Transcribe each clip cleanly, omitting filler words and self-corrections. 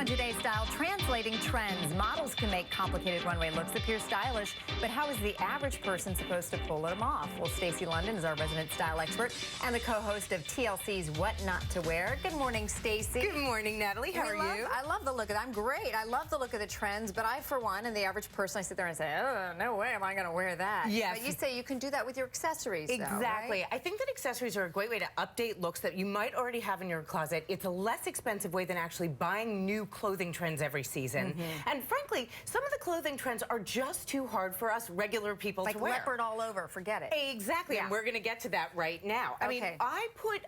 on today's style, translating trends. Models can make complicated runway looks appear stylish, but how is the average person supposed to pull them off? Well, Stacey London is our resident style expert and the co-host of TLC's What Not to Wear. Good morning, Stacey. Good morning, Natalie. How are you? I love the look of it. I'm great. I love the look of the trends, but I, for one, and the average person, I sit there and say, oh, no way am I going to wear that. Yes. But you say you can do that with your accessories, Exactly. though, right? I think that accessories are a great way to update looks that you might already have in your closet. It's a less expensive way than actually buying new clothing trends every season. And frankly, some of the clothing trends are just too hard for us regular people to wear. Like leopard all over, forget it. Exactly, and we're going to get to that right now. I mean, I put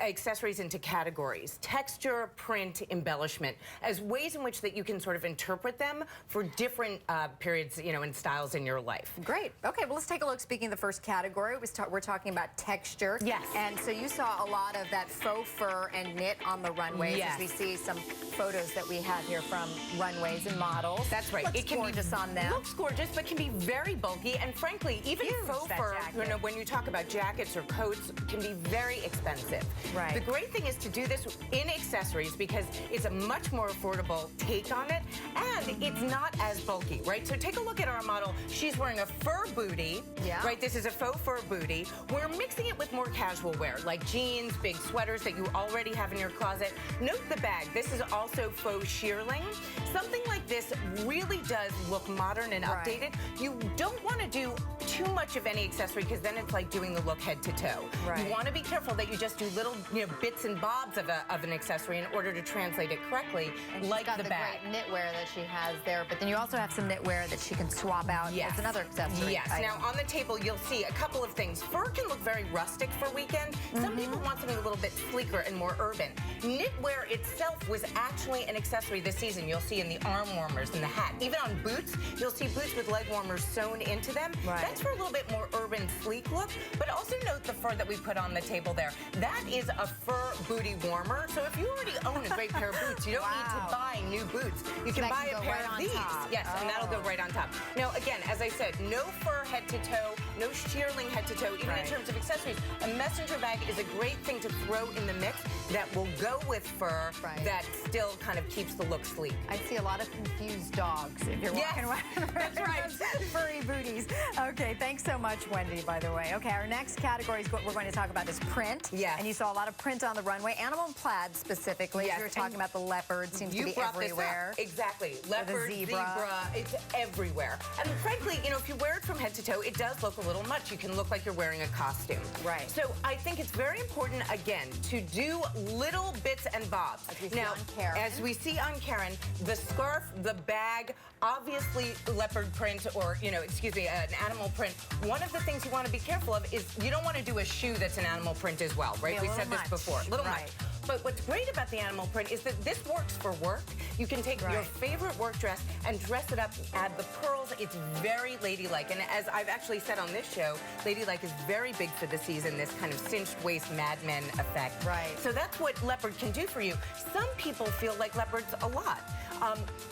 accessories into categories: texture, print, embellishment, as ways in which that you can sort of interpret them for different periods, you know, and styles in your life. Great. Okay, well, let's take a look. Speaking of the first category, we're talking about texture. Yes. And so you saw a lot of that faux fur and knit on the runways. Yes. As we see some photos that we have here from runways and models. That's right. Looks gorgeous on them. Looks gorgeous, but can be very bulky. And frankly, even faux fur, you know, when you talk about jackets or coats, can be very expensive. Right. The great thing is to do this in accessories because it's a much more affordable take on it, and it's not as bulky, right? So take a look at our model. She's wearing a fur bootie, right? This is a faux fur bootie. We're mixing it with more casual wear, like jeans, big sweaters that you already have in your closet. Note the bag. This is also faux shearling. Something like this really does look modern and updated. You don't want to do too much of any accessory because then it's like doing the look head to toe. You want to be careful that you just do little, you know, bits and bobs of an accessory in order to translate it correctly, and like got the bag. Great knitwear that she has there, but then you also have some knitwear that she can swap out as another accessory. Yes. Now on the table you'll see a couple of things. Fur can look very rustic for weekend. Some people want something a little bit sleeker and more urban. Knitwear itself was actually an accessory this season. You'll see in the arm warmers and the hat. Even on boots, you'll see boots with leg warmers sewn into them. That's for a little bit more urban, sleek look. But also note the fur that we put on the table there. That is a fur booty warmer. So if you already own a great pair of boots, you don't need to buy new boots. You can buy a pair of these. Yes, and that'll go right on top. Now, again, as I said, no fur head to toe, no shearling head to toe, even in terms of accessories. A messenger bag is a great thing to throw in the mix that will go with fur that still kind of keeps the look sleek. I see a lot of confused dogs if you're walking around. That's right. Furry booties. Okay, thanks so much, Wendy, by the way. Okay, our next category is what we're going to talk about is print. Yes. And you saw a lot of print on the runway. Animal and plaid specifically. Yes. You were talking about the leopard. Seems to be everywhere. Exactly. Leopard, zebra. It's everywhere. And frankly, you know, if you wear it from head to toe, it does look a little much. You can look like you're wearing a costume. Right. So I think it's very important, again, to do little bits and bobs. As we see on Karen, the scarf, the bag, obviously leopard print or, you know, excuse me, an animal print. One of the things you want to be careful of is you don't want to do a shoe that's an animal print as well, right? We said this before. A little much. But what's great about the animal print is that this works for work. You can take your favorite work dress and dress it up, add the pearls. It's very ladylike. And as I've actually said on this show, ladylike is very big for the season, this kind of cinched waist Mad Men effect. So that's what leopard can do for you. Some people feel like leopard's a lot.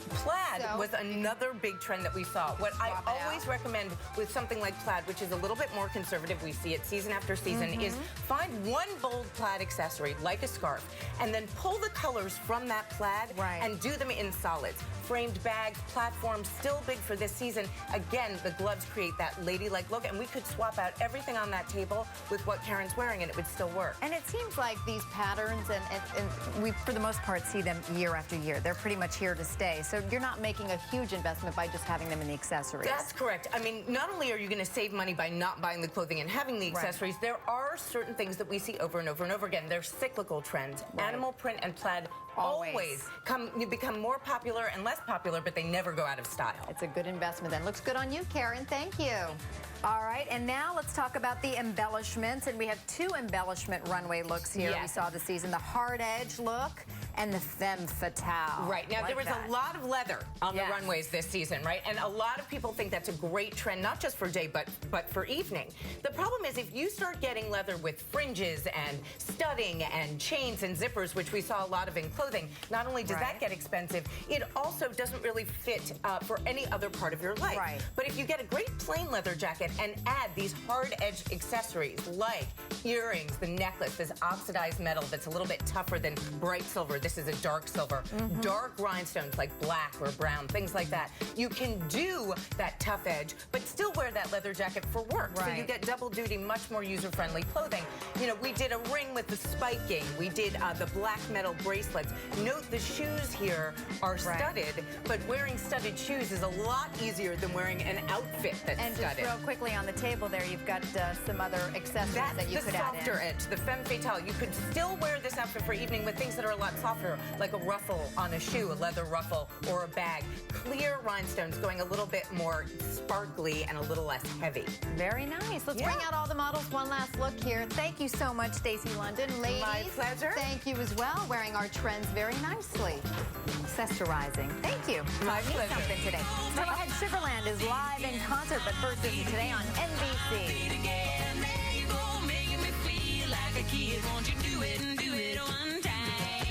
Plaid was another big trend that we saw. What I always recommend with something like plaid, which is a little bit more conservative, we see it season after season, is find one bold plaid accessory, like a scarf, and then pull the colors from that plaid and do them in solids. Framed bags, platforms, still big for this season. Again, the gloves create that ladylike look, and we could swap out everything on that table with what Karen's wearing, and it would still work. And it seems like these patterns, and we, for the most part, see them year after year. They're pretty much here to stay. So you're not making a huge investment by just having them in the accessories. That's correct. I mean, not only are you going to save money by not buying the clothing and having the accessories, there are certain things that we see over and over and over again. They're cyclical trends. Animal print and plaid always become more popular and less popular, but they never go out of style. It's a good investment then. Looks good on you, Karen. Thank you. All right, and now let's talk about the embellishments. And we have two embellishment runway looks here. We saw this season, the hard edge look and the femme fatale. Right. Now, there was a lot of leather on the runways this season, right? And a lot of people think that's a great trend, not just for day, but for evening. The problem is if you start getting leather with fringes and studding and chains and zippers, which we saw a lot of in clothing, not only does that get expensive, it also doesn't really fit for any other part of your life. But if you get a great plain leather jacket and add these hard-edged accessories like earrings, the necklace, this oxidized metal that's a little bit tougher than bright silver, this is a dark silver, dark rhinestones like black or brown, things like that. You can do that tough edge, but still wear that leather jacket for work. So you get double duty, much more user-friendly clothing. You know, we did a ring with the spiking. We did the black metal bracelets. Note the shoes here are studded, but wearing studded shoes is a lot easier than wearing an outfit that's and studded. And just real quickly on the table there, you've got some other accessories that you could add in. That's the softer edge, the femme fatale. You could still wear this outfit for evening with things that are a lot softer, like a ruffle on a shoe, a leather ruffle, or a bag. Clear rhinestones going a little bit more sparkly and a little less heavy. Very nice. Let's bring out all the models. One last look here. Thank you so much, Stacey London. Ladies, my pleasure. Thank you as well. Wearing our trends very nicely. Accessorizing. Thank you. My pleasure. Something today. Go ahead. Sugarland is live in concert, but first this is today on NBC.